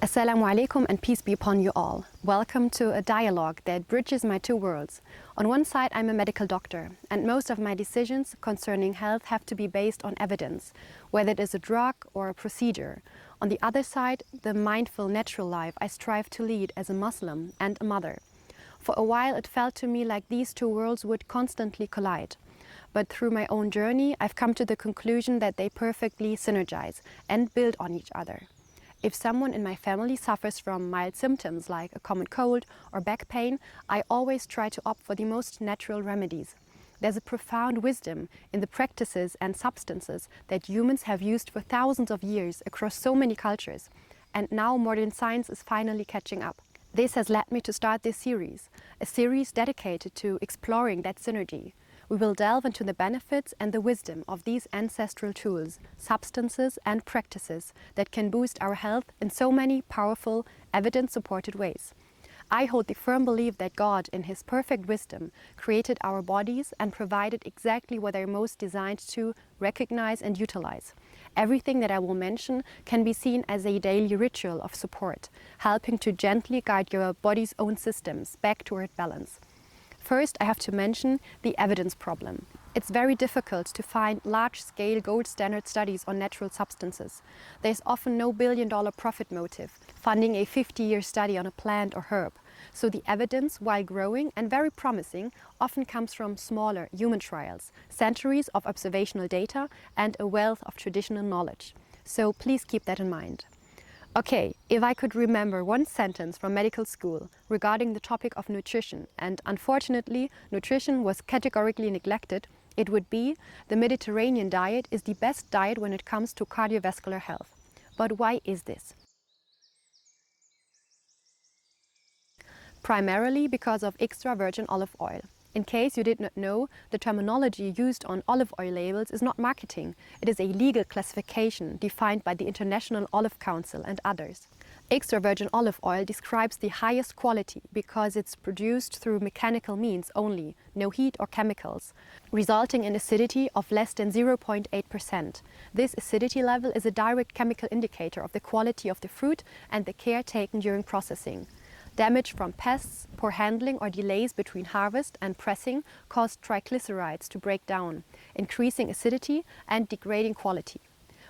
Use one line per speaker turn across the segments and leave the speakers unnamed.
Assalamu alaikum and peace be upon you all. Welcome to a dialogue that bridges my two worlds. On one side, I'm a medical doctor, and most of my decisions concerning health have to be based on evidence, whether it is a drug or a procedure. On the other side, the mindful, natural life I strive to lead as a Muslim and a mother. For a while, it felt to me like these two worlds would constantly collide. But through my own journey, I've come to the conclusion that they perfectly synergize and build on each other. If someone in my family suffers from mild symptoms like a common cold or back pain, I always try to opt for the most natural remedies. There's a profound wisdom in the practices and substances that humans have used for thousands of years across so many cultures, and now modern science is finally catching up. This has led me to start this series, a series dedicated to exploring that synergy. We will delve into the benefits and the wisdom of these ancestral tools, substances and practices that can boost our health in so many powerful, evidence-supported ways. I hold the firm belief that God, in His perfect wisdom, created our bodies and provided exactly what they're most designed to recognize and utilize. Everything that I will mention can be seen as a daily ritual of support, helping to gently guide your body's own systems back toward balance. First, I have to mention the evidence problem. It's very difficult to find large-scale gold standard studies on natural substances. There's often no billion-dollar profit motive funding a 50-year study on a plant or herb. So the evidence, while growing and very promising, often comes from smaller human trials, centuries of observational data, and a wealth of traditional knowledge. So please keep that in mind. Okay, if I could remember one sentence from medical school regarding the topic of nutrition, and unfortunately nutrition was categorically neglected, it would be: the Mediterranean diet is the best diet when it comes to cardiovascular health. But why is this? Primarily because of extra virgin olive oil. In case you did not know, the terminology used on olive oil labels is not marketing. It is a legal classification defined by the International Olive Council and others. Extra virgin olive oil describes the highest quality because it's produced through mechanical means only, no heat or chemicals, resulting in acidity of less than 0.8%. This acidity level is a direct chemical indicator of the quality of the fruit and the care taken during processing. Damage from pests, poor handling or delays between harvest and pressing caused triglycerides to break down, increasing acidity and degrading quality.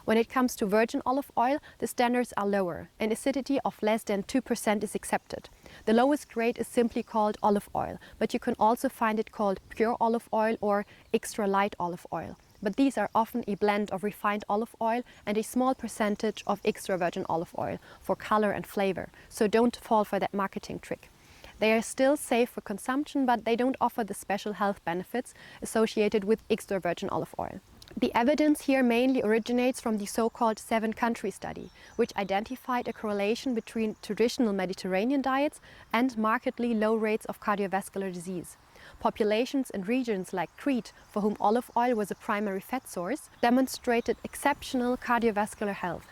When it comes to virgin olive oil, the standards are lower. An acidity of less than 2% is accepted. The lowest grade is simply called olive oil, but you can also find it called pure olive oil or extra light olive oil. But these are often a blend of refined olive oil and a small percentage of extra virgin olive oil for color and flavor, so don't fall for that marketing trick. They are still safe for consumption, but they don't offer the special health benefits associated with extra virgin olive oil. The evidence here mainly originates from the so-called 7-country study, which identified a correlation between traditional Mediterranean diets and markedly low rates of cardiovascular disease. Populations in regions like Crete, for whom olive oil was a primary fat source, demonstrated exceptional cardiovascular health.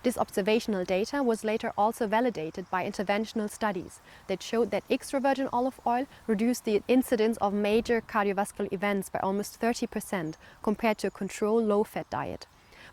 This observational data was later also validated by interventional studies that showed that extra virgin olive oil reduced the incidence of major cardiovascular events by almost 30% compared to a control low-fat diet.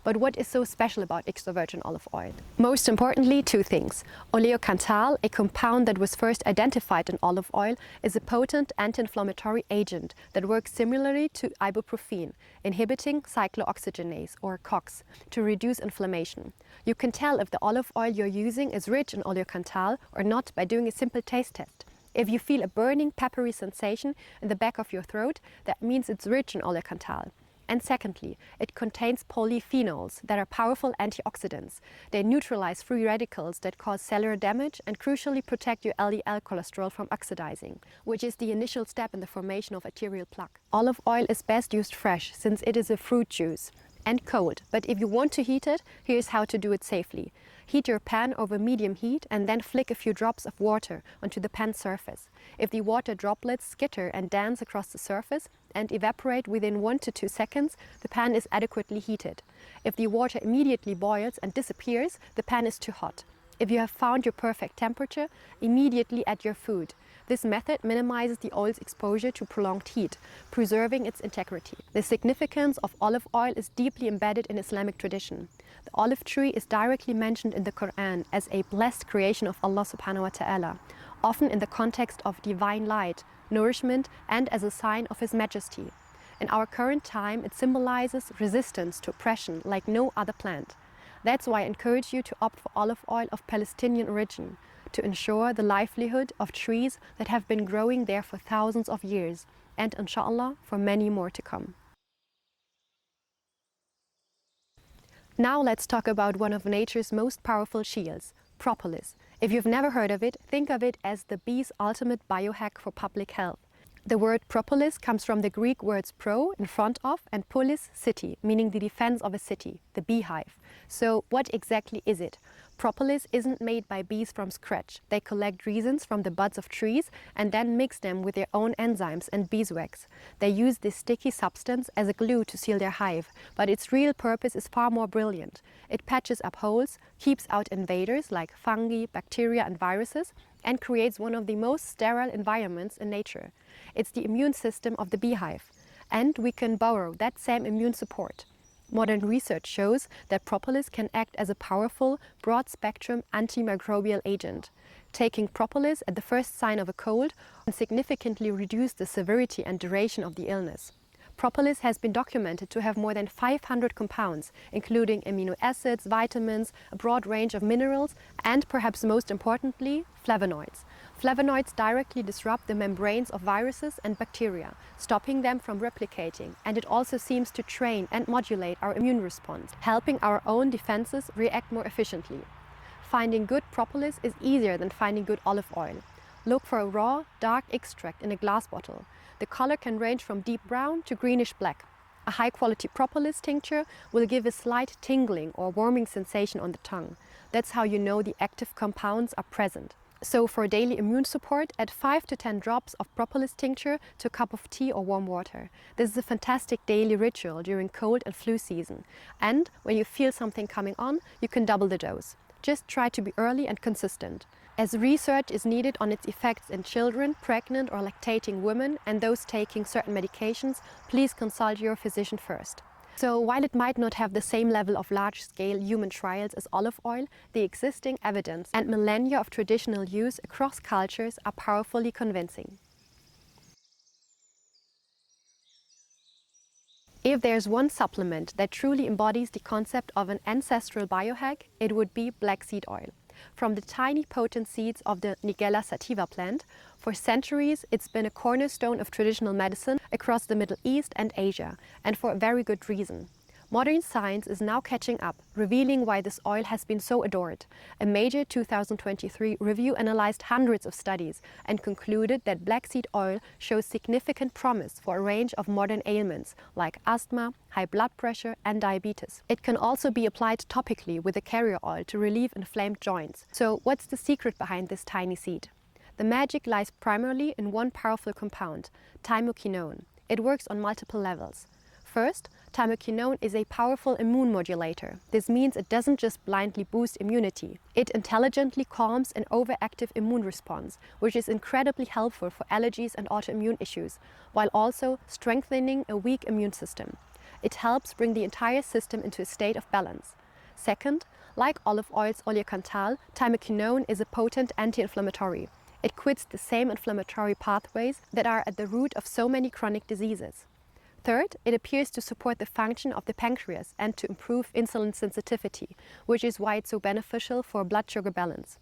But what is so special about extra virgin olive oil? Most importantly, two things. Oleocanthal, a compound that was first identified in olive oil, is a potent anti-inflammatory agent that works similarly to ibuprofen, inhibiting cyclooxygenase, or COX, to reduce inflammation. You can tell if the olive oil you're using is rich in oleocanthal or not by doing a simple taste test. If you feel a burning, peppery sensation in the back of your throat, that means it's rich in oleocanthal. And secondly, it contains polyphenols that are powerful antioxidants. They neutralize free radicals that cause cellular damage and crucially protect your LDL cholesterol from oxidizing, which is the initial step in the formation of arterial plaque. Olive oil is best used fresh since it is a fruit juice, and cold, but if you want to heat it, here's how to do it safely. Heat your pan over medium heat and then flick a few drops of water onto the pan surface. If the water droplets skitter and dance across the surface and evaporate within 1 to 2 seconds, the pan is adequately heated. If the water immediately boils and disappears, the pan is too hot. If you have found your perfect temperature, immediately add your food. This method minimizes the oil's exposure to prolonged heat, preserving its integrity. The significance of olive oil is deeply embedded in Islamic tradition. The olive tree is directly mentioned in the Quran as a blessed creation of Allah subhanahu wa ta'ala, often in the context of divine light, nourishment, and as a sign of His majesty. In our current time, it symbolizes resistance to oppression like no other plant. That's why I encourage you to opt for olive oil of Palestinian origin, to ensure the livelihood of trees that have been growing there for thousands of years, and inshallah for many more to come. Now let's talk about one of nature's most powerful shields, propolis. If you've never heard of it, think of it as the bee's ultimate biohack for public health. The word propolis comes from the Greek words pro, in front of, and polis, city, meaning the defense of a city, the beehive. So what exactly is it? Propolis isn't made by bees from scratch. They collect resins from the buds of trees and then mix them with their own enzymes and beeswax. They use this sticky substance as a glue to seal their hive, but its real purpose is far more brilliant. It patches up holes, keeps out invaders like fungi, bacteria and viruses, and creates one of the most sterile environments in nature. It's the immune system of the beehive. And we can borrow that same immune support. Modern research shows that propolis can act as a powerful, broad-spectrum antimicrobial agent. Taking propolis at the first sign of a cold can significantly reduce the severity and duration of the illness. Propolis has been documented to have more than 500 compounds, including amino acids, vitamins, a broad range of minerals, and perhaps most importantly, flavonoids. Flavonoids directly disrupt the membranes of viruses and bacteria, stopping them from replicating, and it also seems to train and modulate our immune response, helping our own defenses react more efficiently. Finding good propolis is easier than finding good olive oil. Look for a raw, dark extract in a glass bottle. The color can range from deep brown to greenish black. A high-quality propolis tincture will give a slight tingling or warming sensation on the tongue. That's how you know the active compounds are present. So for daily immune support, add 5 to 10 drops of propolis tincture to a cup of tea or warm water. This is a fantastic daily ritual during cold and flu season. And when you feel something coming on, you can double the dose. Just try to be early and consistent. As research is needed on its effects in children, pregnant or lactating women, and those taking certain medications, please consult your physician first. So while it might not have the same level of large-scale human trials as olive oil, the existing evidence and millennia of traditional use across cultures are powerfully convincing. If there's one supplement that truly embodies the concept of an ancestral biohack, it would be black seed oil. From the tiny potent seeds of the Nigella Sativa plant, for centuries it's been a cornerstone of traditional medicine across the Middle East and Asia, and for a very good reason. Modern science is now catching up, revealing why this oil has been so adored. A major 2023 review analyzed hundreds of studies and concluded that black seed oil shows significant promise for a range of modern ailments like asthma, high blood pressure and diabetes. It can also be applied topically with a carrier oil to relieve inflamed joints. So what's the secret behind this tiny seed? The magic lies primarily in one powerful compound, thymoquinone. It works on multiple levels. First, thymoquinone is a powerful immune modulator. This means it doesn't just blindly boost immunity. It intelligently calms an overactive immune response, which is incredibly helpful for allergies and autoimmune issues, while also strengthening a weak immune system. It helps bring the entire system into a state of balance. Second, like olive oil's oleocanthal, thymoquinone is a potent anti-inflammatory. It quits the same inflammatory pathways that are at the root of so many chronic diseases. Third, it appears to support the function of the pancreas and to improve insulin sensitivity, which is why it's so beneficial for blood sugar balance.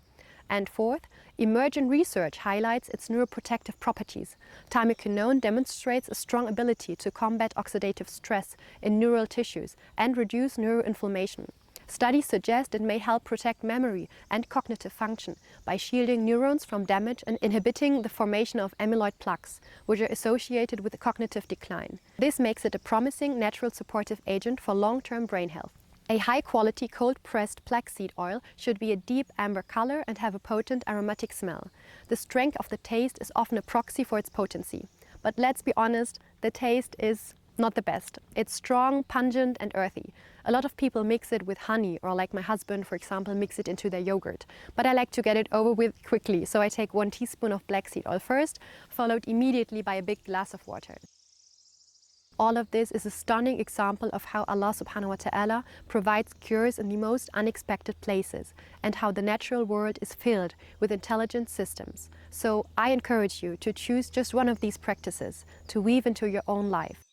And fourth, emergent research highlights its neuroprotective properties. Thymoquinone demonstrates a strong ability to combat oxidative stress in neural tissues and reduce neuroinflammation. Studies suggest it may help protect memory and cognitive function by shielding neurons from damage and inhibiting the formation of amyloid plaques, which are associated with cognitive decline. This makes it a promising natural supportive agent for long-term brain health. A high-quality cold-pressed black seed oil should be a deep amber color and have a potent aromatic smell. The strength of the taste is often a proxy for its potency. But let's be honest, the taste is not the best. It's strong, pungent and earthy. A lot of people mix it with honey, or like my husband, for example, mix it into their yogurt. But I like to get it over with quickly, so I take 1 teaspoon of black seed oil first, followed immediately by a big glass of water. All of this is a stunning example of how Allah subhanahu wa ta'ala provides cures in the most unexpected places, and how the natural world is filled with intelligent systems. So I encourage you to choose just one of these practices to weave into your own life.